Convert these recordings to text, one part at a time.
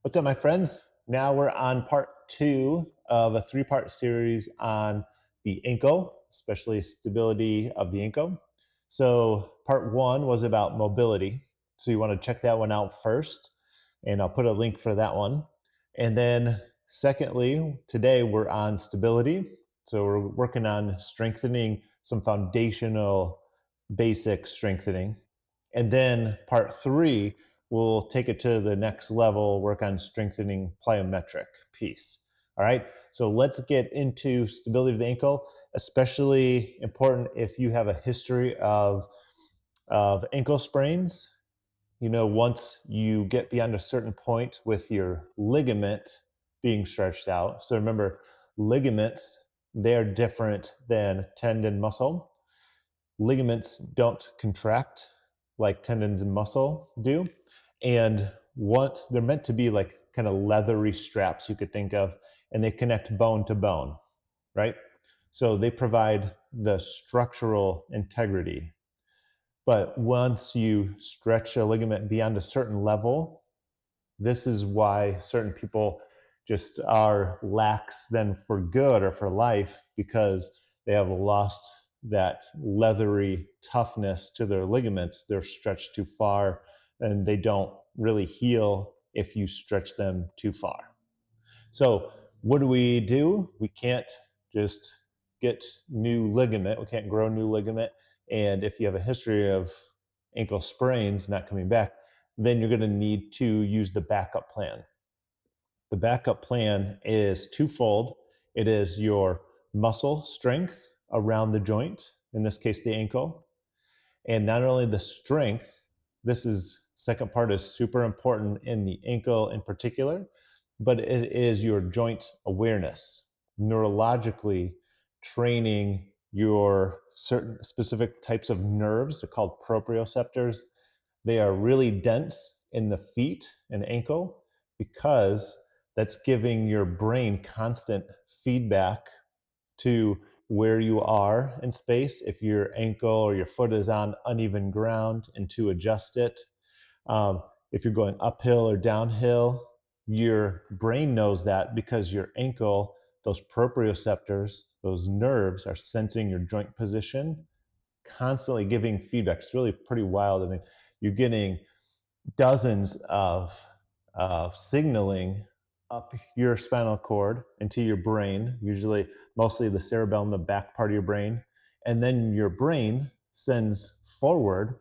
What's up, my friends? Now we're on part two of a three-part series on the ankle, especially stability of the ankle. So part one was about mobility. So you want to check that one out first, and I'll put a link for that one. And then secondly, today we're on stability. So we're working on strengthening some foundational basic strengthening. And then part three, we'll take it to the next level, work on strengthening plyometric piece. All right, so let's get into stability of the ankle, especially important if you have a history of ankle sprains. You know, once you get beyond a certain point with your ligament being stretched out. So remember, ligaments, they're different than tendon muscle. Ligaments don't contract like tendons and muscle do. And once they're meant to be like kind of leathery straps, you could think of, and they connect bone to bone, right? So they provide the structural integrity. But once you stretch a ligament beyond a certain level, this is why certain people just are lax then for good or for life, because they have lost that leathery toughness to their ligaments. They're stretched too far and they don't really heal if you stretch them too far. So what do? We can't just get new ligament. We can't grow new ligament. And if you have a history of ankle sprains not coming back, then you're going to need to use the backup plan. The backup plan is twofold. It is your muscle strength around the joint, in this case, the ankle. And not only the strength, this is second part is super important in the ankle in particular, but it is your joint awareness, neurologically training your certain specific types of nerves. They're called proprioceptors. They are really dense in the feet and ankle because that's giving your brain constant feedback to where you are in space, if your ankle or your foot is on uneven ground, and to adjust it. If you're going uphill or downhill, your brain knows that because your ankle, those proprioceptors, those nerves are sensing your joint position, constantly giving feedback. It's really pretty wild. I mean, you're getting dozens of signaling up your spinal cord into your brain, usually mostly the cerebellum, the back part of your brain. And then your brain sends forward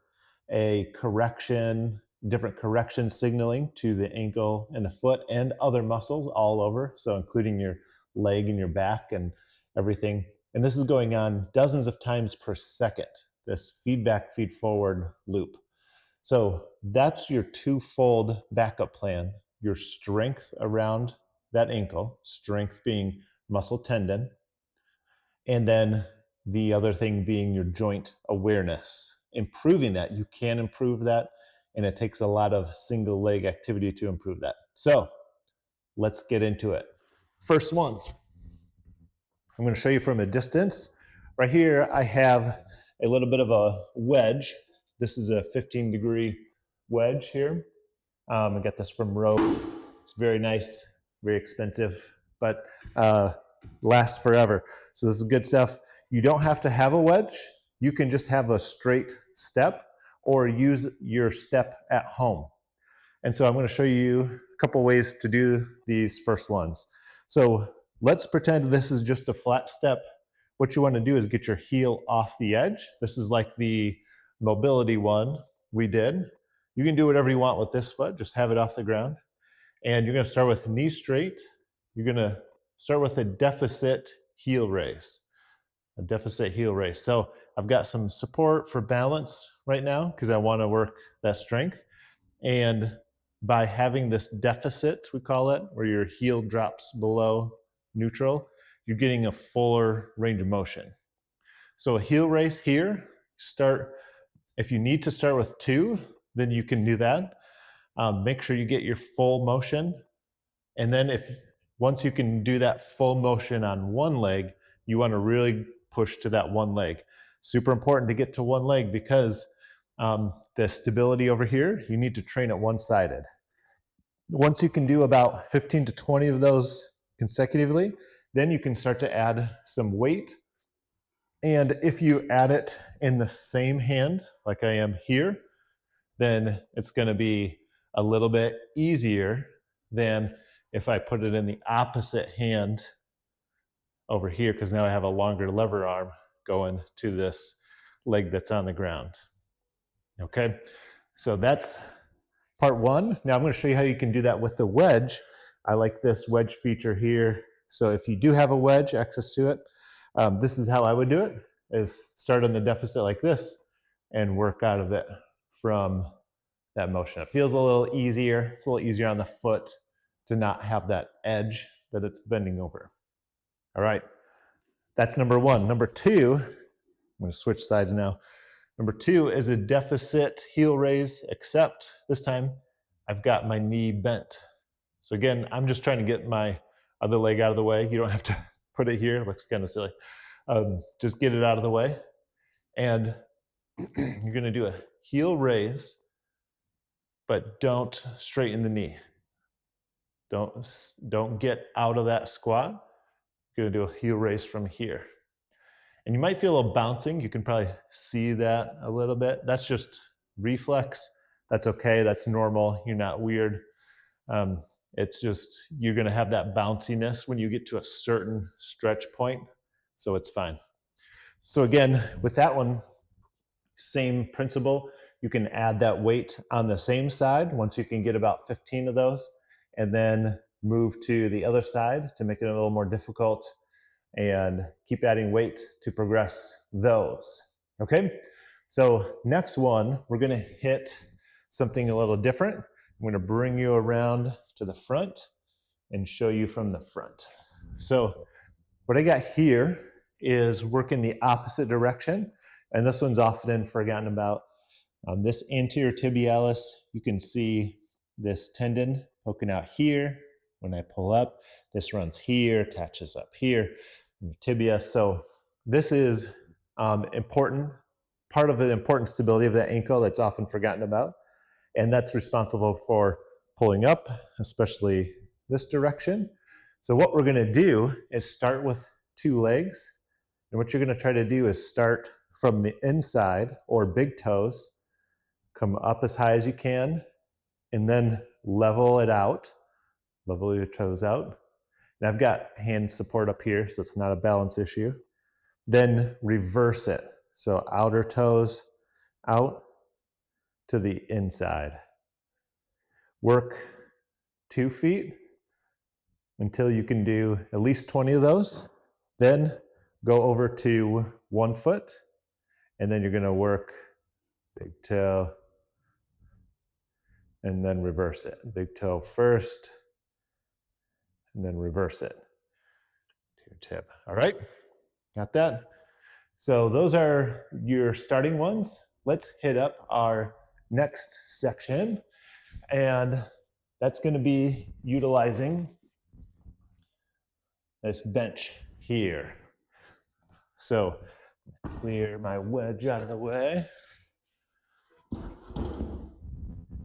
a correction, different correction signaling to the ankle and the foot and other muscles all over. So including your leg and your back and everything. And this is going on dozens of times per second, this feedback, feed forward loop. So that's your twofold backup plan, your strength around that ankle, strength being muscle tendon, and then the other thing being your joint awareness. Improving that, you can improve that, and it takes a lot of single leg activity to improve that. So let's get into it. First ones, I'm going to show you from a distance. Right here, I have a little bit of a wedge. This is a 15-degree wedge here. I got this from Rogue. It's very nice, very expensive, but lasts forever. So this is good stuff. You don't have to have a wedge. You can just have a straight step or use your step at home. And so I'm going to show you a couple ways to do these first ones. So let's pretend this is just a flat step. What you want to do is get your heel off the edge. This is like the mobility one we did. You can do whatever you want with this foot, just have it off the ground. And you're going to start with knee straight. You're going to start with a deficit heel raise. A deficit heel raise. So I've got some support for balance right now because I want to work that strength. And by having this deficit, we call it, where your heel drops below neutral, you're getting a fuller range of motion. So a heel raise here, if you need to start with 2, then you can do that. Make sure you get your full motion. And then once you can do that full motion on one leg, you want to really push to that one leg. Super important to get to one leg because the stability over here, you need to train it one-sided. Once you can do about 15 to 20 of those consecutively, then you can start to add some weight. And if you add it in the same hand, like I am here, then it's going to be a little bit easier than if I put it in the opposite hand over here, because now I have a longer lever arm going to this leg that's on the ground. Okay, so that's part one. Now I'm going to show you how you can do that with the wedge. I like this wedge feature here. So if you do have a wedge, access to it, this is how I would do it, is start on the deficit like this and work out of it from that motion. It feels a little easier. It's a little easier on the foot to not have that edge that it's bending over. All right, that's number one. Number two, I'm going to switch sides now. Number two is a deficit heel raise, except this time I've got my knee bent. So again, I'm just trying to get my other leg out of the way. You don't have to put it here. It looks kind of silly. Just get it out of the way. And you're going to do a heel raise, but don't straighten the knee. Don't get out of that squat. You're going to do a heel raise from here. And you might feel a bouncing. You can probably see that a little bit. That's just reflex. That's okay. That's normal. You're not weird. It's just, you're going to have that bounciness when you get to a certain stretch point. So it's fine. So again, with that one, same principle. You can add that weight on the same side once you can get about 15 of those, and then move to the other side to make it a little more difficult, and keep adding weight to progress those. Okay, so next one, we're going to hit something a little different. I'm going to bring you around to the front and show you from the front. So what I got here is working the opposite direction, and this one's often forgotten about. This anterior tibialis, you can see this tendon poking out here. When I pull up, this runs here, attaches up here, tibia. So this is important, part of the important stability of the ankle that's often forgotten about. And that's responsible for pulling up, especially this direction. So what we're going to do is start with two legs. And what you're going to try to do is start from the inside or big toes, come up as high as you can, and then level it out, level your toes out. And I've got hand support up here, so it's not a balance issue. Then reverse it. So outer toes out to the inside. Work 2 feet until you can do at least 20 of those. Then go over to 1 foot, and then you're going to work big toe and then reverse it. Big toe first, and then reverse it to your tip. All right, got that? So those are your starting ones. Let's hit up our next section, and that's going to be utilizing this bench here. So clear my wedge out of the way.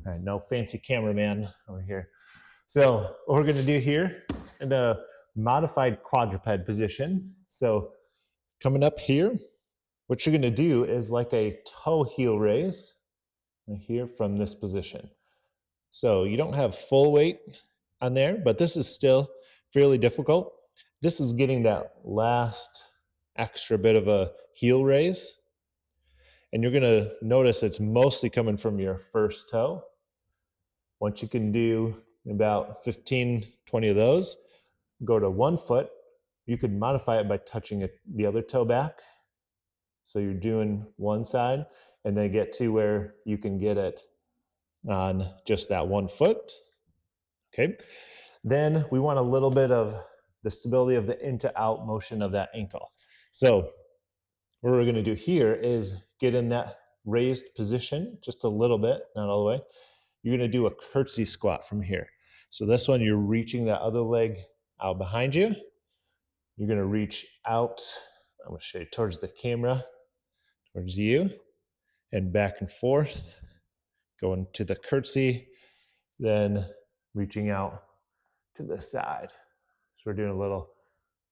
All right, no fancy cameraman over here. So what we're going to do here in the modified quadruped position. So coming up here, what you're going to do is like a toe heel raise right here from this position. So you don't have full weight on there, but this is still fairly difficult. This is getting that last extra bit of a heel raise. And you're going to notice it's mostly coming from your first toe. Once you can do about 15, 20 of those, go to 1 foot. You could modify it by touching the other toe back. So you're doing one side, and then get to where you can get it on just that 1 foot. Okay. Then we want a little bit of the stability of the in to out motion of that ankle. So what we're going to do here is get in that raised position just a little bit, not all the way. You're going to do a curtsy squat from here. So this one, you're reaching that other leg out behind you. You're going to reach out. I'm going to show you towards the camera, towards you, and back and forth, going to the curtsy, then reaching out to the side. So we're doing a little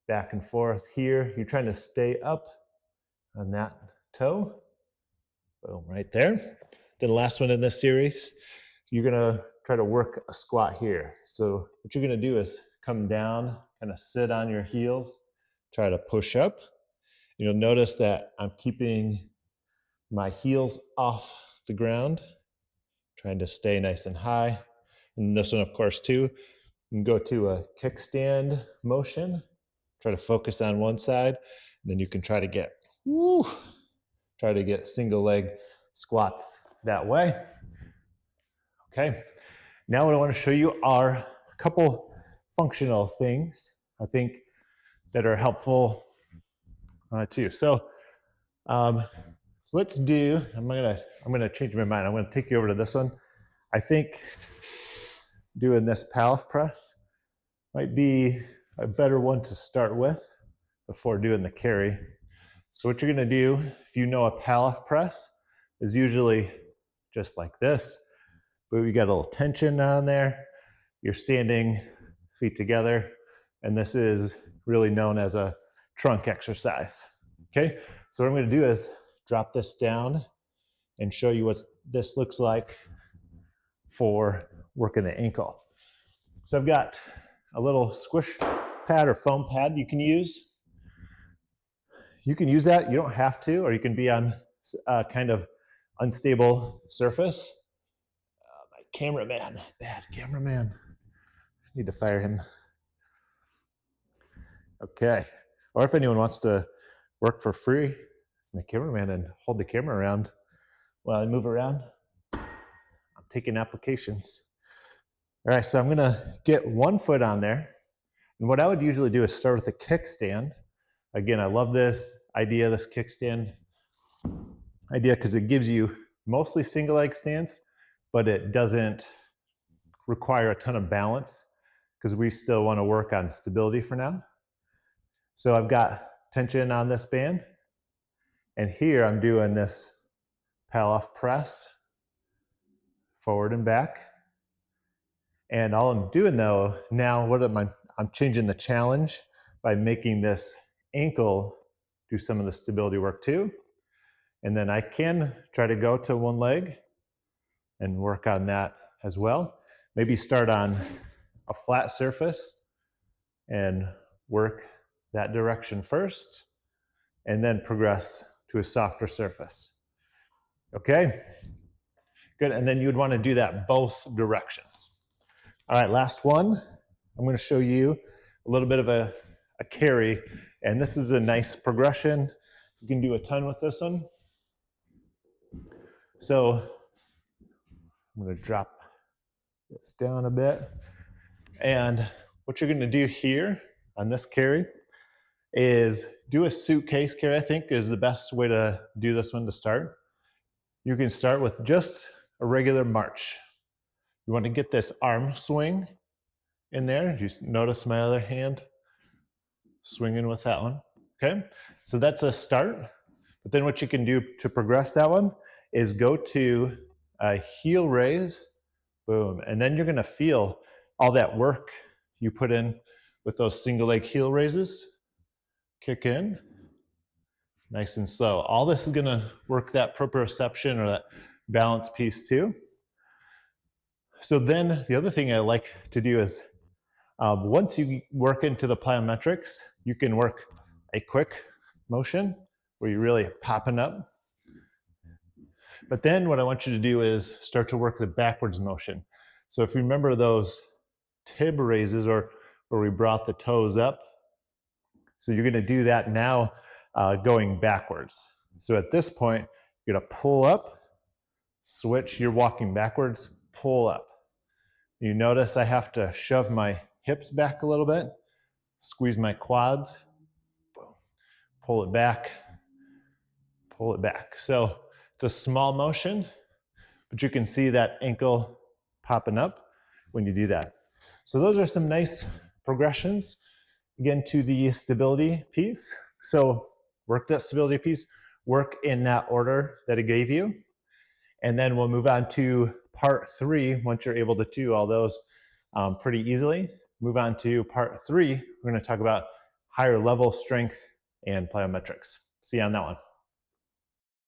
back and forth here. You're trying to stay up on that toe. Boom, right there. Then the last one in this series, you're gonna try to work a squat here. So what you're gonna do is come down, kind of sit on your heels, try to push up. You'll notice that I'm keeping my heels off the ground, trying to stay nice and high. And this one, of course, too, you can go to a kickstand motion, try to focus on one side, and then you can try to get single leg squats that way. Okay, now what I want to show you are a couple functional things I think that are helpful too. So let's do, I'm gonna change my mind. I'm gonna take you over to this one. I think doing this palette press might be a better one to start with before doing the carry. So what you're gonna do, if you know a palette press, is usually just like this, but we got a little tension on there. You're standing feet together, and this is really known as a trunk exercise. Okay, so what I'm gonna do is drop this down and show you what this looks like for working the ankle. So I've got a little squish pad or foam pad you can use. You can use that, you don't have to, or you can be on a kind of unstable surface. My cameraman, bad cameraman. Need to fire him. Okay. Or if anyone wants to work for free, it's my cameraman and hold the camera around while I move around. I'm taking applications. All right, so I'm gonna get one foot on there. And what I would usually do is start with a kickstand. Again, I love this idea, this kickstand idea, because it gives you mostly single leg stance, but it doesn't require a ton of balance because we still want to work on stability for now. So I've got tension on this band, and here I'm doing this Palloff press, forward and back. And all I'm doing though, now I'm changing the challenge by making this ankle do some of the stability work too. And then I can try to go to one leg and work on that as well. Maybe start on a flat surface and work that direction first, and then progress to a softer surface. Okay, good. And then you would want to do that both directions. All right, last one. I'm going to show you a little bit of a carry, and this is a nice progression. You can do a ton with this one. So I'm going to drop this down a bit. And what you're going to do here on this carry is do a suitcase carry, I think is the best way to do this one to start. You can start with just a regular march. You want to get this arm swing in there. Just notice my other hand swinging with that one. Okay, so that's a start. But then what you can do to progress that one is go to a heel raise, boom, and then you're going to feel all that work you put in with those single leg heel raises kick in nice and slow. All this is going to work that proprioception or that balance piece too. So then the other thing I like to do is once you work into the plyometrics, you can work a quick motion where you're really popping up. But then what I want you to do is start to work the backwards motion. So if you remember those tib raises or where we brought the toes up, so you're going to do that now going backwards. So at this point, you're going to pull up, switch, you're walking backwards, pull up. You notice I have to shove my hips back a little bit, squeeze my quads, pull it back, pull it back. So it's a small motion, but you can see that ankle popping up when you do that. So those are some nice progressions. Again, to the stability piece. So work that stability piece, work in that order that it gave you. And then we'll move on to part 3 once you're able to do all those. pretty easily. Move on to part 3. We're going to talk about higher level strength and plyometrics. See you on that one.